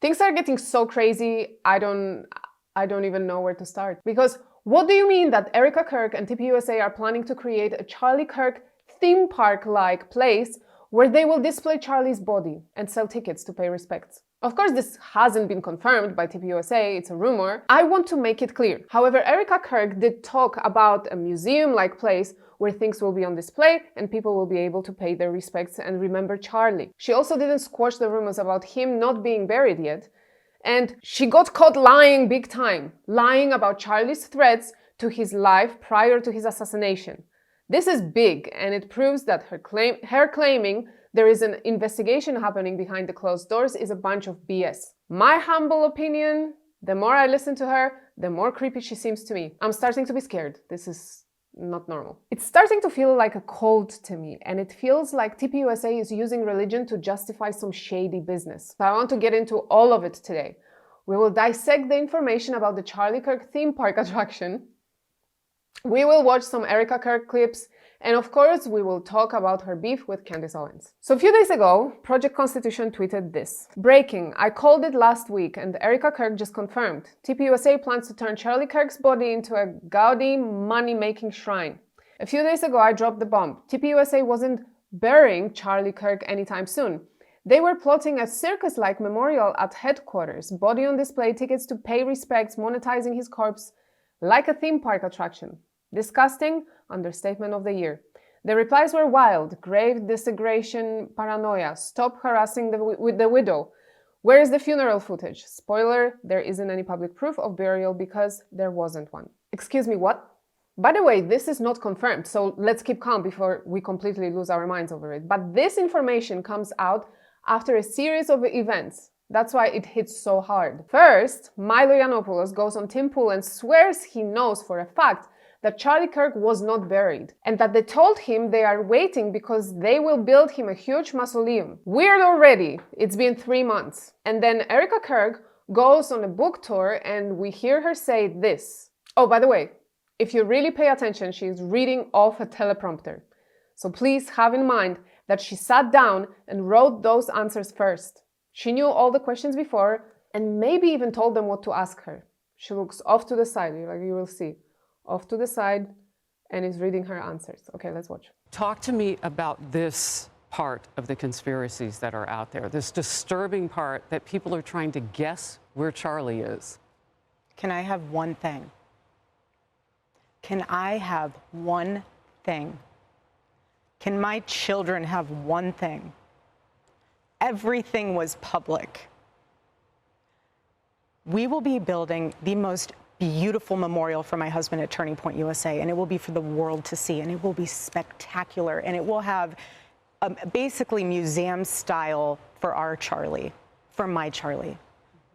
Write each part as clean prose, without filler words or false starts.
Things are getting so crazy, I don't even know where to start. Because what do you mean that Erika Kirk and TPUSA are planning to create a Charlie Kirk theme park-like place where they will display Charlie's body and sell tickets to pay respects? Of course, this hasn't been confirmed by TPUSA, it's a rumor. I want to make it clear. However, Erika Kirk did talk about a museum-like place where things will be on display and people will be able to pay their respects and remember Charlie. She also didn't squash the rumors about him not being buried yet. And she got caught lying big time, lying about Charlie's threats to his life prior to his assassination. This is big, and it proves that her claiming there is an investigation happening behind the closed doors is a bunch of BS. My humble opinion, the more I listen to her, the more creepy she seems to me. I'm starting to be scared. This is not normal. It's starting to feel like a cult to me, and it feels like TPUSA is using religion to justify some shady business. So I want to get into all of it today. We will dissect the information about the Charlie Kirk theme park attraction. We will watch some Erika Kirk clips, and of course, we will talk about her beef with Candace Owens. So a few days ago, Project Constitution tweeted this. Breaking, I called it last week and Erika Kirk just confirmed. TPUSA plans to turn Charlie Kirk's body into a gaudy money-making shrine. A few days ago, I dropped the bomb. TPUSA wasn't burying Charlie Kirk anytime soon. They were plotting a circus-like memorial at headquarters, body on display, tickets to pay respects, monetizing his corpse like a theme park attraction. Disgusting, understatement of the year. The replies were wild. Grave desecration, paranoia. Stop harassing the widow. Where is the funeral footage? Spoiler, there isn't any public proof of burial because there wasn't one. Excuse me, what? By the way, this is not confirmed, so let's keep calm before we completely lose our minds over it. But this information comes out after a series of events. That's why it hits so hard. First, Milo Yiannopoulos goes on Tim Pool and swears he knows for a fact that Charlie Kirk was not buried, and that they told him they are waiting because they will build him a huge mausoleum. Weird already. It's been 3 months. And then Erika Kirk goes on a book tour and we hear her say this. Oh, by the way, if you really pay attention, she's reading off a teleprompter. So please have in mind that she sat down and wrote those answers first. She knew all the questions before and maybe even told them what to ask her. She looks off to the side, like you will see. Off to the side and is reading her answers. Okay, let's watch. Talk to me about this part of the conspiracies that are out there, this disturbing part that people are trying to guess where Charlie is. Can I have one thing? Can I have one thing? Can my children have one thing? Everything was public. We will be building the most beautiful memorial for my husband at Turning Point USA, and it will be for the world to see, and it will be spectacular, and it will have basically museum style for our Charlie, for my Charlie.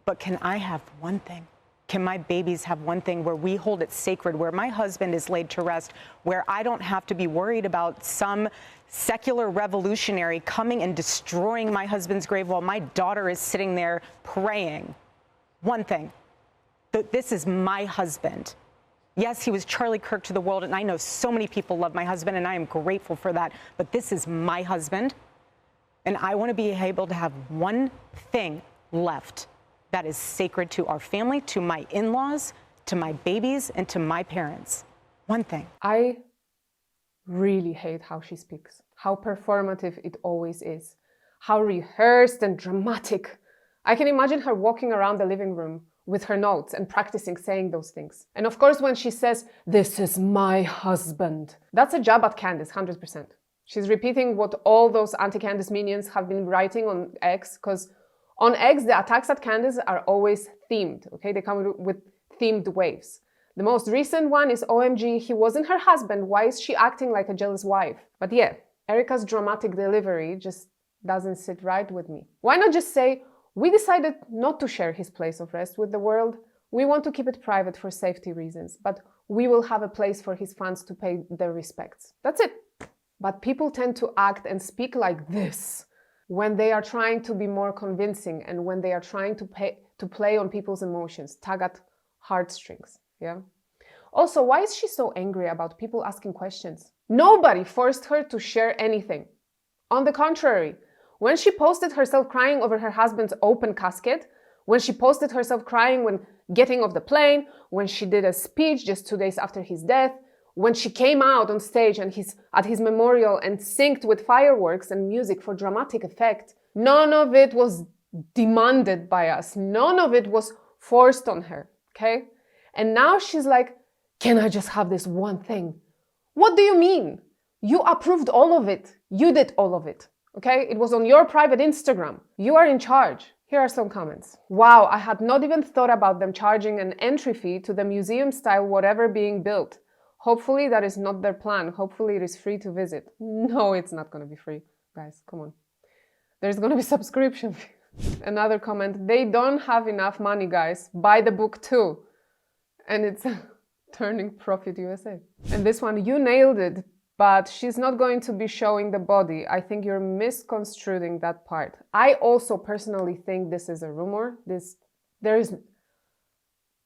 But can I have one thing? Can my babies have one thing where we hold it sacred, where my husband is laid to rest, where I don't have to be worried about some secular revolutionary coming and destroying my husband's grave while my daughter is sitting there praying? One thing. This is my husband. Yes, he was Charlie Kirk to the world, and I know so many people love my husband, and I am grateful for that, but this is my husband, and I want to be able to have one thing left that is sacred to our family, to my in-laws, to my babies, and to my parents. One thing. I really hate how she speaks, how performative it always is, how rehearsed and dramatic. I can imagine her walking around the living room with her notes and practicing saying those things. And of course, when she says, "This is my husband," that's a jab at Candace, 100%. She's repeating what all those anti-Candace minions have been writing on X, because on X, the attacks at Candace are always themed, okay? They come with themed waves. The most recent one is, OMG, he wasn't her husband, why is she acting like a jealous wife? But yeah, Erika's dramatic delivery just doesn't sit right with me. Why not just say, we decided not to share his place of rest with the world. We want to keep it private for safety reasons, but we will have a place for his fans to pay their respects. That's it. But people tend to act and speak like this when they are trying to be more convincing and when they are trying to play on people's emotions, tug at heartstrings, yeah? Also, why is she so angry about people asking questions? Nobody forced her to share anything. On the contrary, when she posted herself crying over her husband's open casket, when she posted herself crying when getting off the plane, when she did a speech just 2 days after his death, when she came out on stage and at his memorial and synced with fireworks and music for dramatic effect. None of it was demanded by us. None of it was forced on her, okay? And now she's like, can I just have this one thing? What do you mean? You approved all of it. You did all of it, okay? It was on your private Instagram. You are in charge. Here are some comments. Wow, I had not even thought about them charging an entry fee to the museum style whatever being built. Hopefully that is not their plan. Hopefully it is free to visit. No, it's not going to be free. Guys, come on. There's going to be subscription fee. Another comment. They don't have enough money, guys. Buy the book too. And it's Turning Profit USA. And this one, you nailed it. But she's not going to be showing the body. I think you're misconstruing that part. I also personally think this is a rumor.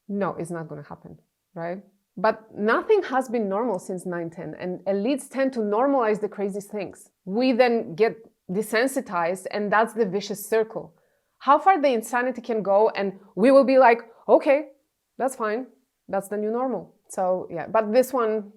No, it's not going to happen, right? But nothing has been normal since 9/10, and elites tend to normalize the craziest things. We then get desensitized, and that's the vicious circle. How far the insanity can go, and we will be like, okay, that's fine. That's the new normal. So yeah, but this one,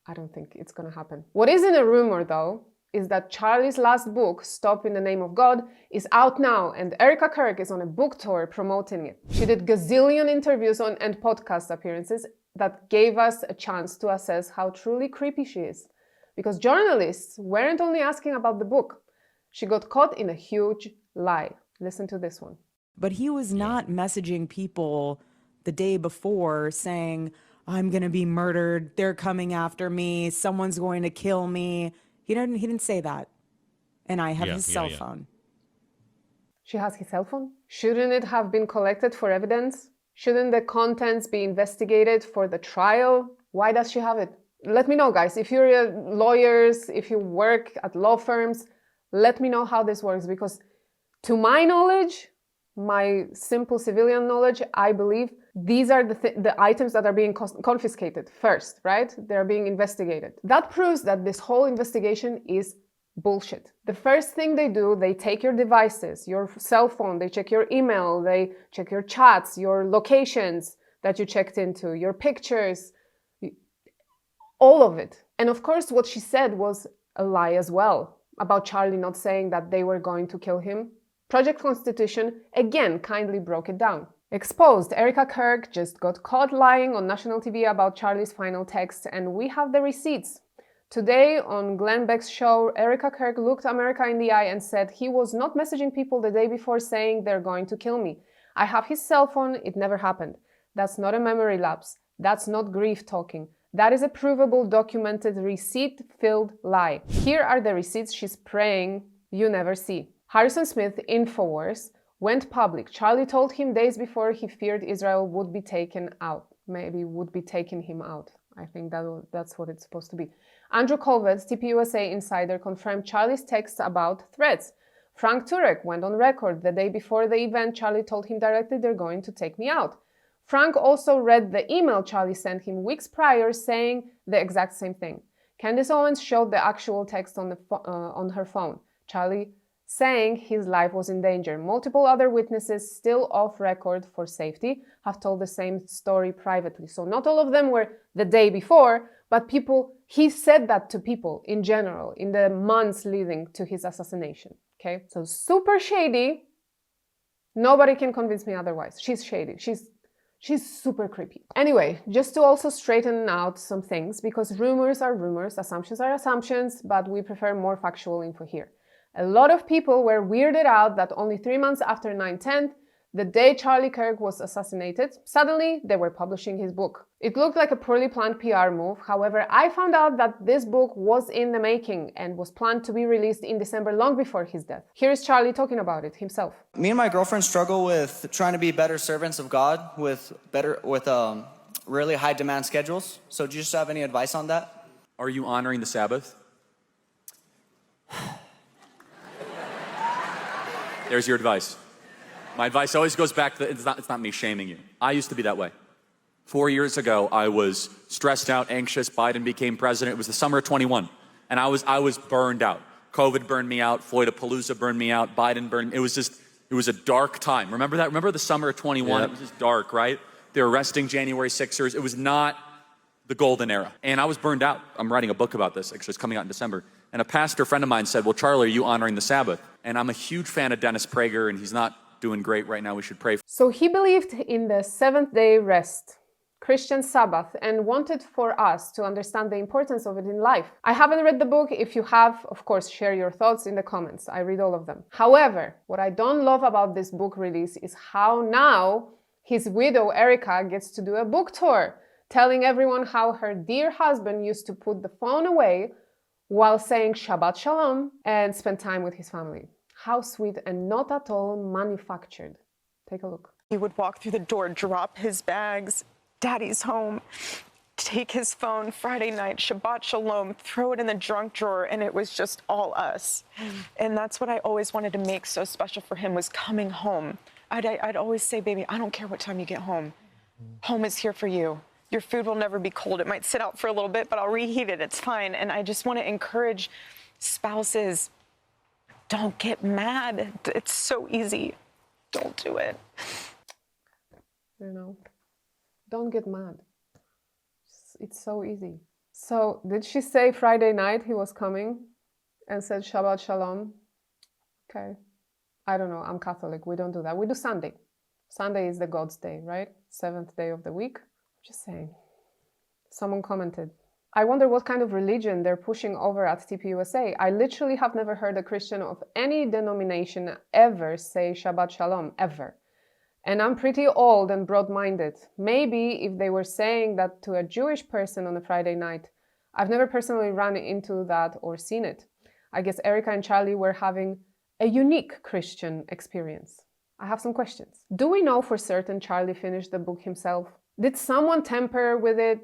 I don't think it's gonna happen. What isn't a rumor though, is that Charlie's last book, Stop in the Name of God, is out now, and Erika Kirk is on a book tour promoting it. She did gazillion interviews and podcast appearances that gave us a chance to assess how truly creepy she is. Because journalists weren't only asking about the book. She got caught in a huge lie. Listen to this one. But he was not messaging people the day before saying, I'm gonna be murdered, they're coming after me, someone's going to kill me. He didn't say that. And I have his cell phone. She has his cell phone? Shouldn't it have been collected for evidence? Shouldn't the contents be investigated for the trial? Why does she have it? Let me know, guys. If you're lawyers, if you work at law firms, let me know how this works. Because to my knowledge, my simple civilian knowledge, I believe these are the items that are being confiscated first, right? They're being investigated. That proves that this whole investigation is bullshit. The first thing they do, they take your devices, your cell phone, they check your email, they check your chats, your locations that you checked into, your pictures, all of it. And of course, what she said was a lie as well about Charlie not saying that they were going to kill him. Project Constitution again kindly broke it down. Exposed, Erika Kirk just got caught lying on national TV about Charlie's final text, and we have the receipts. Today on Glenn Beck's show, Erika Kirk looked America in the eye and said he was not messaging people the day before saying they're going to kill me. I have his cell phone, it never happened. That's not a memory lapse. That's not grief talking. That is a provable, documented, receipt-filled lie. Here are the receipts she's praying you never see. Harrison Smith, InfoWars, went public. Charlie told him days before he feared Israel would be taken out. Maybe would be taking him out. I think that's what it's supposed to be. Andrew Colvet's TPUSA insider confirmed Charlie's texts about threats. Frank Turek went on record the day before the event. Charlie told him directly, they're going to take me out. Frank also read the email Charlie sent him weeks prior saying the exact same thing. Candace Owens showed the actual text on her phone. Charlie saying his life was in danger. Multiple other witnesses, still off record for safety, have told the same story privately. So not all of them were the day before, but he said that to people in general in the months leading to his assassination. Okay, so super shady. Nobody can convince me otherwise. She's shady. She's super creepy. Anyway, just to also straighten out some things, because rumors are rumors, assumptions are assumptions, but we prefer more factual info here. A lot of people were weirded out that only 3 months after 9/10, the day Charlie Kirk was assassinated, suddenly they were publishing his book. It looked like a poorly planned PR move. However, I found out that this book was in the making and was planned to be released in December, long before his death. Here is Charlie talking about it himself. Me and my girlfriend struggle with trying to be better servants of God with really high demand schedules. So do you just have any advice on that? Are you honoring the Sabbath? There's your advice. My advice always goes back to, it's not me shaming you. I used to be that way. 4 years ago, I was stressed out, anxious. Biden became president. It was the summer of 21. And I was burned out. COVID burned me out. Floydapalooza burned me out. Biden burned, it was just It was a dark time. Remember that? Remember the summer of 21? It was just dark, right? They were arresting January 6ers. It was not the golden era. And I was burned out. I'm writing a book about this. Actually, it's coming out in December. And a pastor friend of mine said, well, Charlie, are you honoring the Sabbath? And I'm a huge fan of Dennis Prager, and he's not doing great right now. We should pray. So he believed in the seventh-day rest, Christian Sabbath, and wanted for us to understand the importance of it in life. I haven't read the book. If you have, of course, share your thoughts in the comments. I read all of them. However, what I don't love about this book release is how now his widow, Erika, gets to do a book tour, telling everyone how her dear husband used to put the phone away while saying Shabbat Shalom and spend time with his family. How sweet and not at all manufactured. Take a look. He would walk through the door, drop his bags, Daddy's home, take his phone, Friday night, Shabbat Shalom, throw it in the junk drawer, and it was just all us. And that's what I always wanted to make so special for him, was coming home. I'd always say, baby, I don't care what time you get home. Home is here for you. Your food will never be cold. It might sit out for a little bit, but I'll reheat it. It's fine. And I just want to encourage spouses, don't get mad. It's so easy. Don't do it. You know, don't get mad. It's so easy. So did she say Friday night he was coming and said Shabbat Shalom? Okay. I don't know. I'm Catholic. We don't do that. We do Sunday. Sunday is the God's day, right? Seventh day of the week. Just saying. Someone commented, I wonder what kind of religion they're pushing over at TPUSA. I literally have never heard a Christian of any denomination ever say Shabbat Shalom, ever. And I'm pretty old and broad-minded. Maybe if they were saying that to a Jewish person on a Friday night, I've never personally run into that or seen it. I guess Erika and Charlie were having a unique Christian experience. I have some questions. Do we know for certain Charlie finished the book himself? Did someone tamper with it?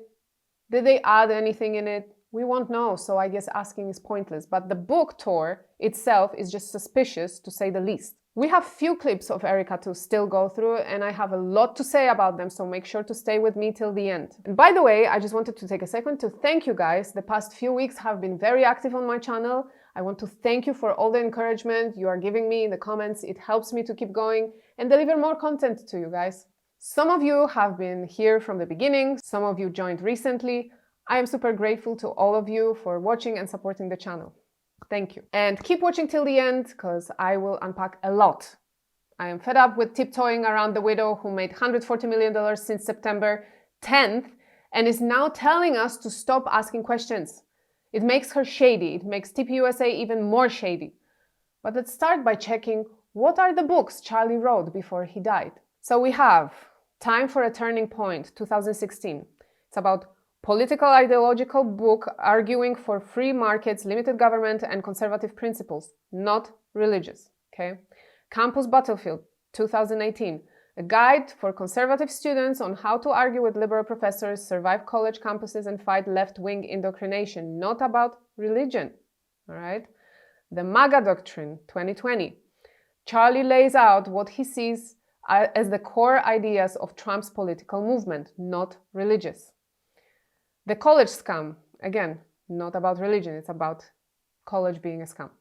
Did they add anything in it? We won't know, so I guess asking is pointless. But the book tour itself is just suspicious, to say the least. We have few clips of Erika to still go through, and I have a lot to say about them, so make sure to stay with me till the end. And by the way, I just wanted to take a second to thank you guys. The past few weeks have been very active on my channel. I want to thank you for all the encouragement you are giving me in the comments. It helps me to keep going and deliver more content to you guys. Some of you have been here from the beginning, some of you joined recently. I am super grateful to all of you for watching and supporting the channel. Thank you. And keep watching till the end, because I will unpack a lot. I am fed up with tiptoeing around the widow who made $140 million since September 10th and is now telling us to stop asking questions. It makes her shady. It makes TPUSA even more shady. But let's start by checking what are the books Charlie wrote before he died. So we have Time for a Turning Point, 2016. It's about political ideological book arguing for free markets, limited government, and conservative principles, not religious. Okay. Campus Battlefield, 2018. A guide for conservative students on how to argue with liberal professors, survive college campuses, and fight left-wing indoctrination, not about religion. All right. The MAGA Doctrine, 2020. Charlie lays out what he sees as the core ideas of Trump's political movement, not religious. The college scam, again, not about religion, it's about college being a scam.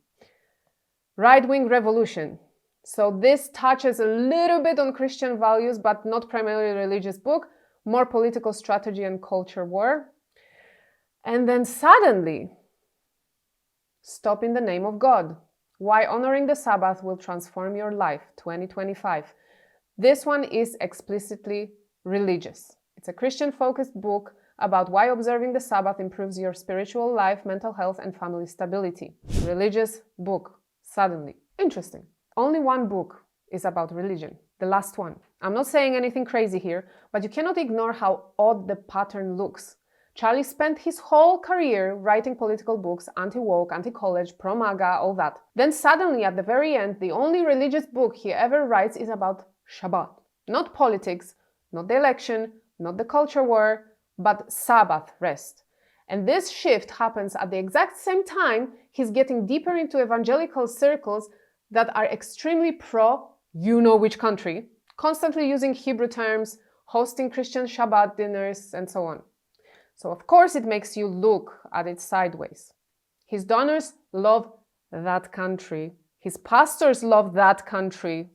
Right-wing revolution. So this touches a little bit on Christian values, but not primarily a religious book, more political strategy and culture war. And then suddenly, Stop in the Name of God. Why honoring the Sabbath will transform your life, 2025. This one is explicitly religious. It's a Christian-focused book about why observing the Sabbath improves your spiritual life, mental health, and family stability. Religious book, suddenly. Interesting. Only one book is about religion, the last one. I'm not saying anything crazy here, but you cannot ignore how odd the pattern looks. Charlie spent his whole career writing political books, anti-woke, anti-college, pro-MAGA, all that. Then suddenly, at the very end, the only religious book he ever writes is about Shabbat. Not politics, not the election, not the culture war, but Sabbath rest. And this shift happens at the exact same time he's getting deeper into evangelical circles that are extremely pro, you know which country, constantly using Hebrew terms, hosting Christian Shabbat dinners, and so on. So of course it makes you look at it sideways. His donors love that country. His pastors love that country.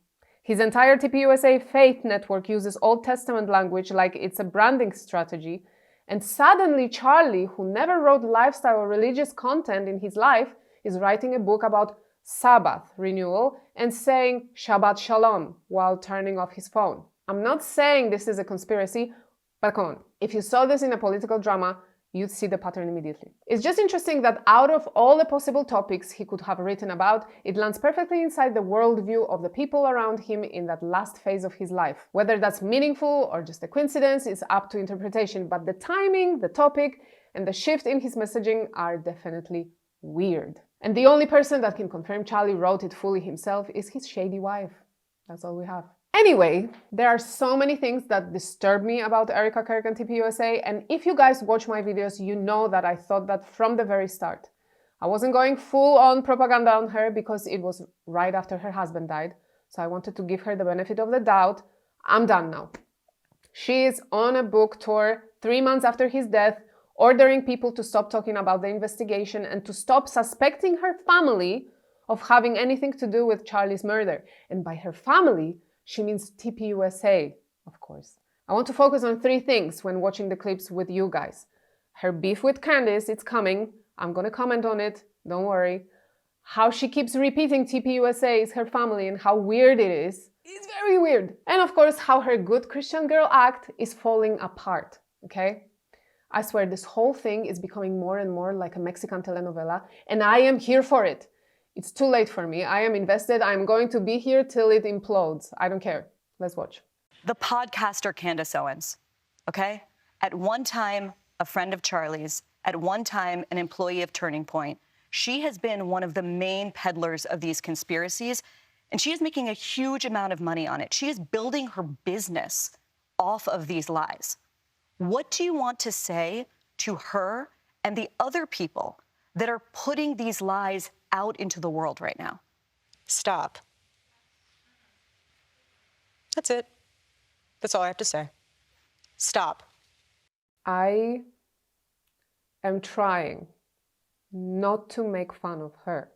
His entire TPUSA faith network uses Old Testament language like it's a branding strategy. And suddenly Charlie, who never wrote lifestyle or religious content in his life, is writing a book about Sabbath renewal and saying Shabbat Shalom while turning off his phone. I'm not saying this is a conspiracy, but come on, if you saw this in a political drama, you'd see the pattern immediately. It's just interesting that out of all the possible topics he could have written about, it lands perfectly inside the worldview of the people around him in that last phase of his life. Whether that's meaningful or just a coincidence is up to interpretation, but the timing, the topic, and the shift in his messaging are definitely weird. And the only person that can confirm Charlie wrote it fully himself is his shady wife. That's all we have. Anyway, there are so many things that disturb me about Erika Kirk and TPUSA, and if you guys watch my videos, you know that I thought that from the very start. I wasn't going full-on propaganda on her because it was right after her husband died, so I wanted to give her the benefit of the doubt. I'm done now. She is on a book tour 3 months after his death, ordering people to stop talking about the investigation and to stop suspecting her family of having anything to do with Charlie's murder. And by her family, she means TPUSA, of course. I want to focus on 3 things when watching the clips with you guys. Her beef with Candace, it's coming. I'm gonna comment on it, don't worry. How she keeps repeating TPUSA is her family and how weird it is. It's very weird. And of course, how her good Christian girl act is falling apart, okay? I swear this whole thing is becoming more and more like a Mexican telenovela, and I am here for it. It's too late for me. I am invested. I'm going to be here till it implodes. I don't care. Let's watch. The podcaster Candace Owens, okay? At one time, a friend of Charlie's, at one time, an employee of Turning Point. She has been one of the main peddlers of these conspiracies, and she is making a huge amount of money on it. She is building her business off of these lies. What do you want to say to her and the other people that are putting these lies out into the world right now? Stop. That's it. That's all I have to say. Stop. I am trying not to make fun of her,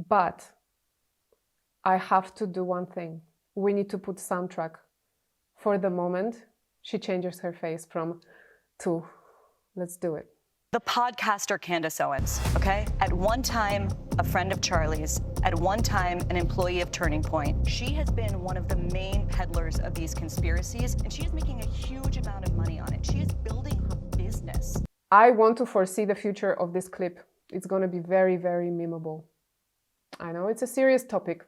but I have to do one thing. We need to put soundtrack for the moment she changes her face from to. Let's do it. The podcaster Candace Owens, okay? At one time, a friend of Charlie's, at one time, an employee of Turning Point. She has been one of the main peddlers of these conspiracies, and she is making a huge amount of money on it. She is building her business. I want to foresee the future of this clip. It's going to be very, very memeable. I know it's a serious topic.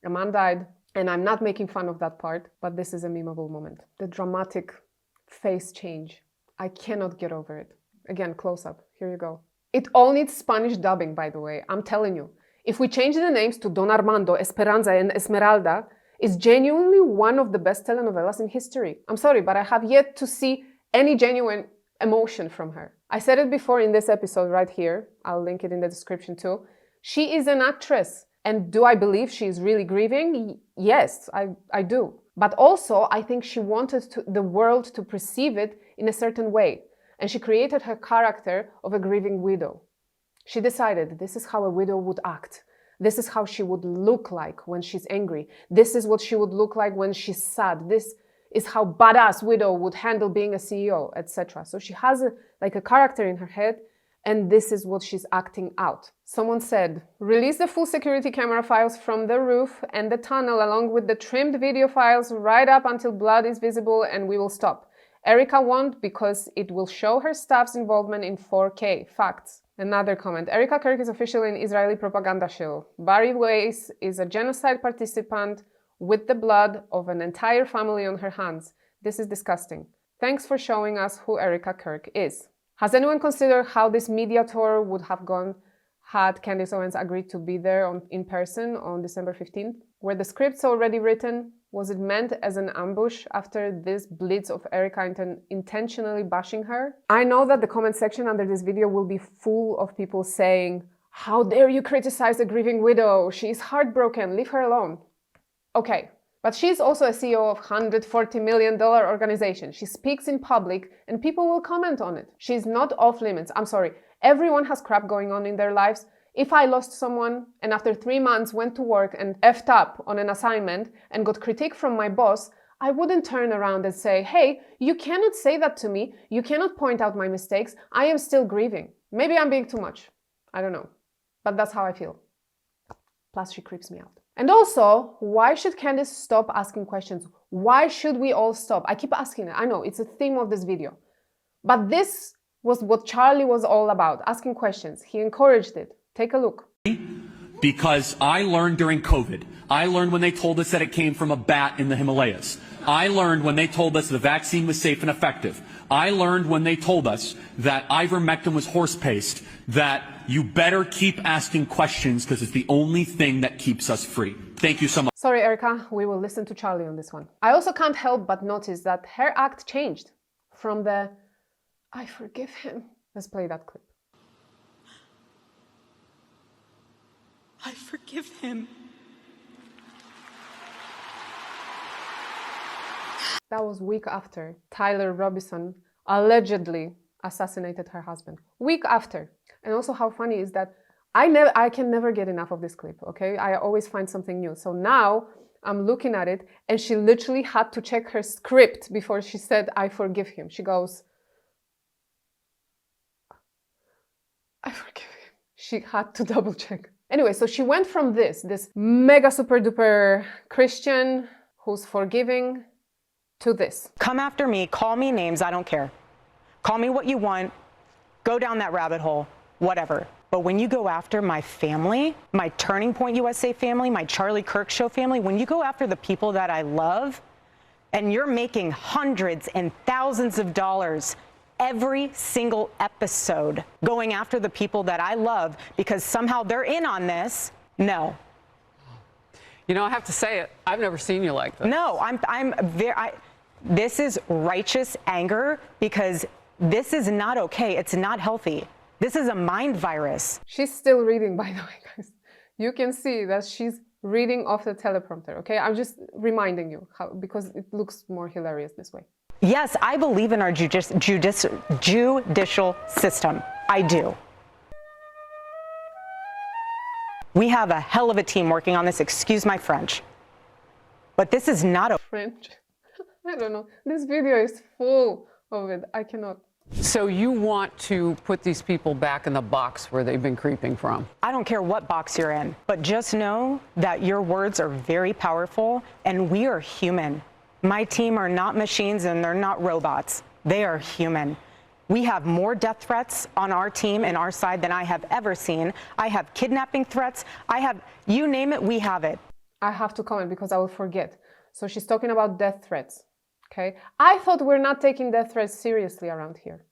A man died, and I'm not making fun of that part, but this is a memeable moment. The dramatic face change. I cannot get over it. Again, close up. Here you go. It all needs Spanish dubbing, by the way. I'm telling you. If we change the names to Don Armando, Esperanza, and Esmeralda, it's genuinely one of the best telenovelas in history. I'm sorry, but I have yet to see any genuine emotion from her. I said it before in this episode right here. I'll link it in the description too. She is an actress. And do I believe she is really grieving? Yes, I do. But also, I think she wanted the world to perceive it in a certain way. And she created her character of a grieving widow. She decided this is how a widow would act. This is how she would look like when she's angry. This is what she would look like when she's sad. This is how badass widow would handle being a CEO, etc. So she has a character in her head, and this is what she's acting out. Someone said, release the full security camera files from the roof and the tunnel along with the trimmed video files right up until blood is visible and we will stop. Erika won't because it will show her staff's involvement in 4K. Facts. Another comment. Erika Kirk is officially an Israeli propaganda shill. Barry Weiss is a genocide participant with the blood of an entire family on her hands. This is disgusting. Thanks for showing us who Erika Kirk is. Has anyone considered how this media tour would have gone had Candace Owens agreed to be there in person on December 15th? Were the scripts already written? Was it meant as an ambush after this blitz of Erika intentionally bashing her? I know that the comment section under this video will be full of people saying, how dare you criticize a grieving widow? She is heartbroken, leave her alone. Okay, but she's also a CEO of $140 million organization. She speaks in public and people will comment on it. She's not off limits. I'm sorry. Everyone has crap going on in their lives If I lost someone and after 3 months went to work and effed up on an assignment and got critique from my boss, I wouldn't turn around and say, hey, you cannot say that to me. You cannot point out my mistakes. I am still grieving. Maybe I'm being too much. I don't know. But that's how I feel. Plus, she creeps me out. And also, why should Candace stop asking questions? Why should we all stop? I keep asking it. I know, it's a theme of this video. But this was what Charlie was all about, asking questions. He encouraged it. Take a look. Because I learned during COVID. I learned when they told us that it came from a bat in the Himalayas. I learned when they told us the vaccine was safe and effective. I learned when they told us that ivermectin was horse paste, that you better keep asking questions because it's the only thing that keeps us free. Thank you so much. Sorry, Erika, we will listen to Charlie on this one. I also can't help but notice that her act changed from the I forgive him. Let's play that clip. I forgive him. That was week after Tyler Robinson allegedly assassinated her husband. Week after. And also how funny is that I can never get enough of this clip, okay? I always find something new. So now I'm looking at it and she literally had to check her script before she said, I forgive him. She goes, I forgive him. She had to double check. Anyway, so she went from this mega super duper Christian who's forgiving to this. Come after me, call me names, I don't care. Call me what you want, go down that rabbit hole, whatever. But when you go after my family, my Turning Point USA family, my Charlie Kirk show family, when you go after the people that I love, and you're making hundreds and thousands of dollars every single episode going after the people that I love because somehow they're in on this, no. You know, I have to say it, I've never seen you like this. No, this is righteous anger because this is not okay. It's not healthy. This is a mind virus. She's still reading, by the way, guys. You can see that she's reading off the teleprompter, okay? I'm just reminding you how, because it looks more hilarious this way. Yes, I believe in our judicial system. I do. We have a hell of a team working on this, excuse my French. But this is not a French. I don't know. This video is full of it. I cannot. So you want to put these people back in the box where they've been creeping from? I don't care what box you're in, but just know that your words are very powerful and we are human. My team are not machines and they're not robots. They are human. We have more death threats on our team and our side than I have ever seen. I have kidnapping threats. I have, you name it, we have it. I have to comment because I will forget. So she's talking about death threats, okay? I thought we're not taking death threats seriously around here.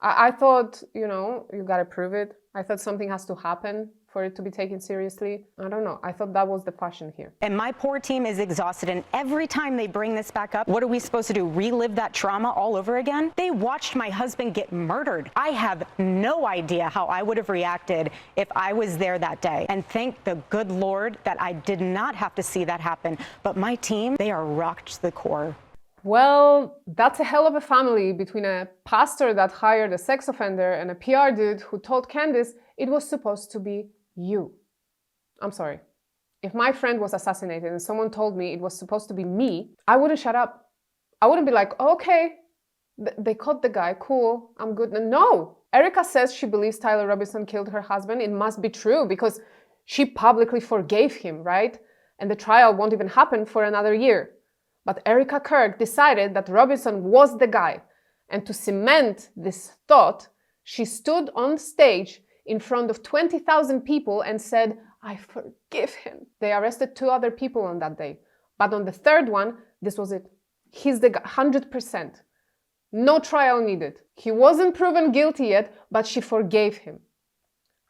I thought, you know, you gotta prove it. I thought something has to happen for it to be taken seriously. I don't know. I thought that was the fashion here. And my poor team is exhausted. And every time they bring this back up, what are we supposed to do? Relive that trauma all over again? They watched my husband get murdered. I have no idea how I would have reacted if I was there that day. And thank the good Lord that I did not have to see that happen. But my team, they are rocked to the core. Well, that's a hell of a family between a pastor that hired a sex offender and a PR dude who told Candace it was supposed to be you. I'm sorry. If my friend was assassinated and someone told me it was supposed to be me, I wouldn't shut up. I wouldn't be like, okay, they caught the guy, cool, I'm good. No. Erika says she believes Tyler Robinson killed her husband. It must be true because she publicly forgave him, right? And the trial won't even happen for another year. But Erika Kirk decided that Robinson was the guy. And to cement this thought, she stood on stage in front of 20,000 people and said, I forgive him. They arrested 2 other people on that day. But on the third one, this was it. He's the guy, 100%. No trial needed. He wasn't proven guilty yet, but she forgave him.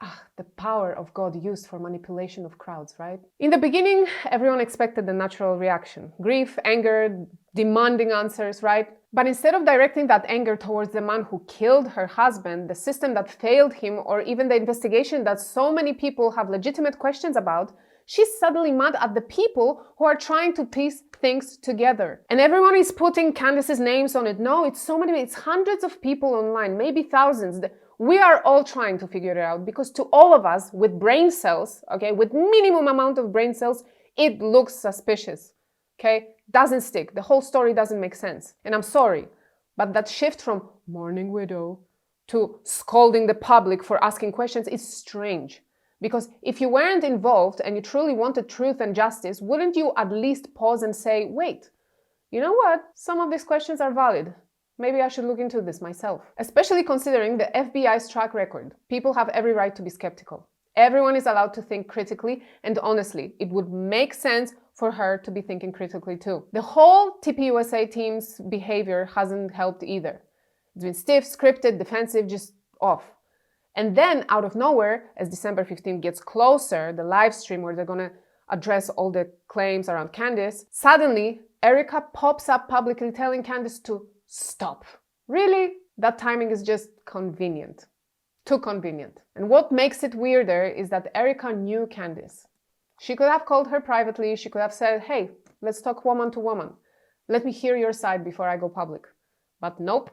Ah, the power of God used for manipulation of crowds, right? In the beginning, everyone expected the natural reaction. Grief, anger, demanding answers, right? But instead of directing that anger towards the man who killed her husband, the system that failed him, or even the investigation that so many people have legitimate questions about, she's suddenly mad at the people who are trying to piece things together. And everyone is putting Candace's names on it. No, it's so many, it's hundreds of people online, maybe thousands. We are all trying to figure it out because to all of us with brain cells, okay, with minimum amount of brain cells, it looks suspicious, okay? Doesn't stick. The whole story doesn't make sense. And I'm sorry, but that shift from mourning widow to scolding the public for asking questions is strange. Because if you weren't involved and you truly wanted truth and justice, wouldn't you at least pause and say, wait, you know what? Some of these questions are valid. Maybe I should look into this myself. Especially considering the FBI's track record. People have every right to be skeptical. Everyone is allowed to think critically, and honestly, it would make sense for her to be thinking critically too. The whole TPUSA team's behavior hasn't helped either. It's been stiff, scripted, defensive, just off. And then, out of nowhere, as December 15th gets closer, the live stream where they're gonna address all the claims around Candace, suddenly, Erika pops up publicly telling Candace to stop. Really? That timing is just convenient. Too convenient. And what makes it weirder is that Erika knew Candace. She could have called her privately, she could have said, hey, let's talk woman to woman. Let me hear your side before I go public. But nope.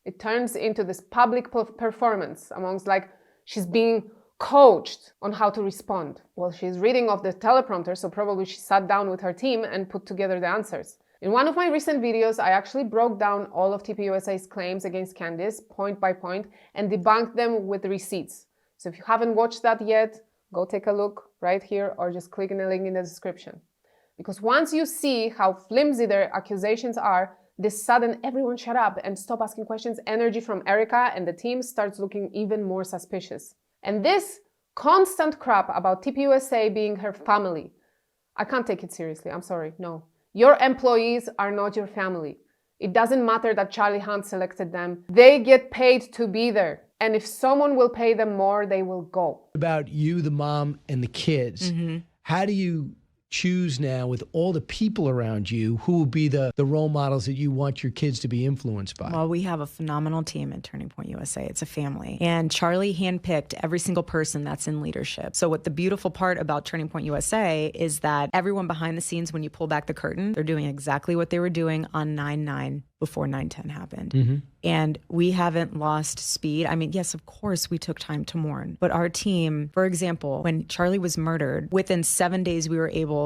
It turns into this public performance amongst like she's being coached on how to respond. Well, she's reading off the teleprompter, so probably she sat down with her team and put together the answers. In one of my recent videos, I actually broke down all of TPUSA's claims against Candace point by point and debunked them with receipts. So if you haven't watched that yet, go take a look right here or just click on the link in the description. Because once you see how flimsy their accusations are, this sudden everyone shut up and stop asking questions energy from Erika and the team starts looking even more suspicious. And this constant crap about TPUSA being her family, I can't take it seriously, I'm sorry, no. Your employees are not your family. It doesn't matter that Charlie Hunt selected them. They get paid to be there. And if someone will pay them more, they will go. About you, the mom, and the kids, how do you choose now with all the people around you who will be the role models that you want your kids to be influenced by? Well, we have a phenomenal team at Turning Point USA. It's a family. And Charlie handpicked every single person that's in leadership. So what the beautiful part about Turning Point USA is that everyone behind the scenes, when you pull back the curtain, they're doing exactly what they were doing on 9/9 before 9/10 happened. And we haven't lost speed. I mean, yes, of course we took time to mourn. But our team, for example, when Charlie was murdered, within 7 days we were able,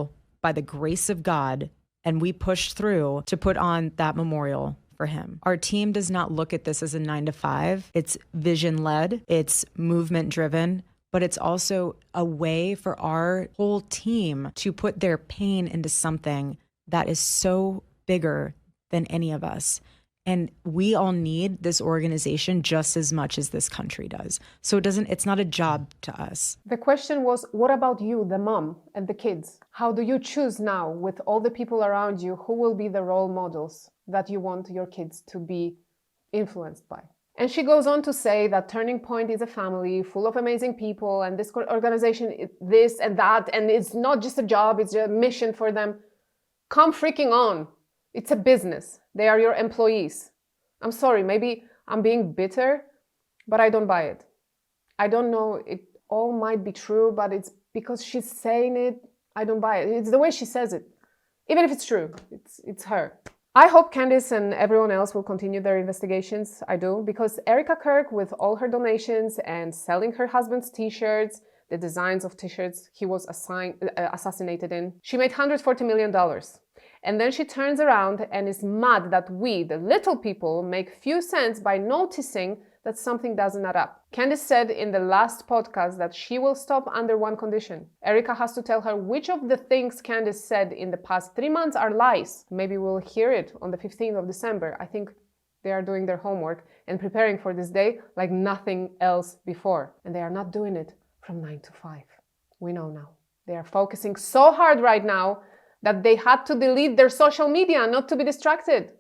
by the grace of God, and we pushed through to put on that memorial for him. Our team does not look at this as a 9 to 5. It's vision-led, it's movement-driven, but it's also a way for our whole team to put their pain into something that is so bigger than any of us. And we all need this organization just as much as this country does. So it's not a job to us. The question was, what about you, the mom and the kids? How do you choose now with all the people around you who will be the role models that you want your kids to be influenced by? And she goes on to say that Turning Point is a family full of amazing people and this organization is this and that, and it's not just a job, it's a mission for them. Come freaking on. It's a business. They are your employees. I'm sorry, maybe I'm being bitter, but I don't buy it. I don't know, it all might be true, but it's because she's saying it, I don't buy it. It's the way she says it. Even if it's true, it's her. I hope Candace and everyone else will continue their investigations. I do, because Erika Kirk, with all her donations and selling her husband's t-shirts, the designs of t-shirts he was assassinated in, she made $140 million. And then she turns around and is mad that we, the little people, make few cents by noticing that something doesn't add up. Candace said in the last podcast that she will stop under one condition. Erika has to tell her which of the things Candace said in the past 3 months are lies. Maybe we'll hear it on the 15th of December. I think they are doing their homework and preparing for this day like nothing else before. And they are not doing it from 9 to 5. We know now. They are focusing so hard right now that they had to delete their social media not to be distracted.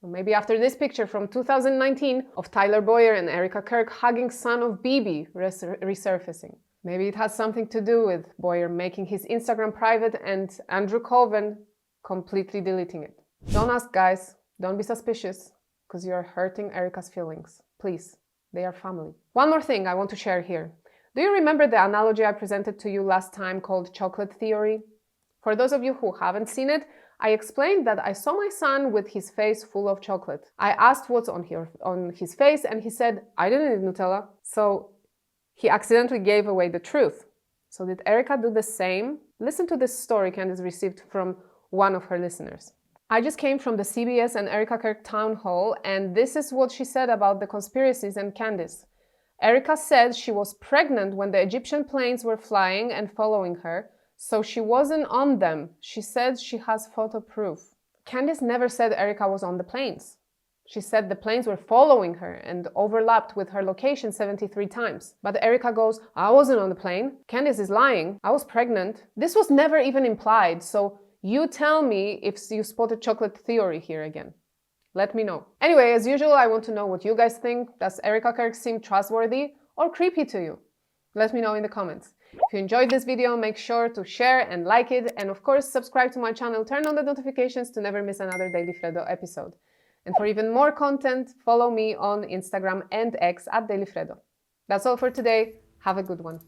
Or maybe after this picture from 2019 of Tyler Boyer and Erika Kirk hugging son of Bibi resurfacing. Maybe it has something to do with Boyer making his Instagram private and Andrew Colvin completely deleting it. Don't ask, guys. Don't be suspicious, because you're hurting Erika's feelings. Please, they are family. One more thing I want to share here. Do you remember the analogy I presented to you last time called chocolate theory? For those of you who haven't seen it, I explained that I saw my son with his face full of chocolate. I asked what's on his face, and he said, I didn't eat Nutella. So he accidentally gave away the truth. So did Erika do the same? Listen to this story Candace received from one of her listeners. I just came from the CBS and Erika Kirk town hall, and this is what she said about the conspiracies and Candace. Erika said she was pregnant when the Egyptian planes were flying and following her, so she wasn't on them. She said she has photo proof. Candace never said Erika was on the planes. She said the planes were following her and overlapped with her location 73 times. But Erika goes, I wasn't on the plane. Candace is lying. I was pregnant. This was never even implied, so you tell me if you spotted chocolate theory here again. Let me know. Anyway, as usual, I want to know what you guys think. Does Erika Kirk seem trustworthy or creepy to you? Let me know in the comments. If you enjoyed this video, make sure to share and like it. And of course, subscribe to my channel, turn on the notifications to never miss another Daily Freddo episode. And for even more content, follow me on Instagram and X at Daily Freddo. That's all for today. Have a good one.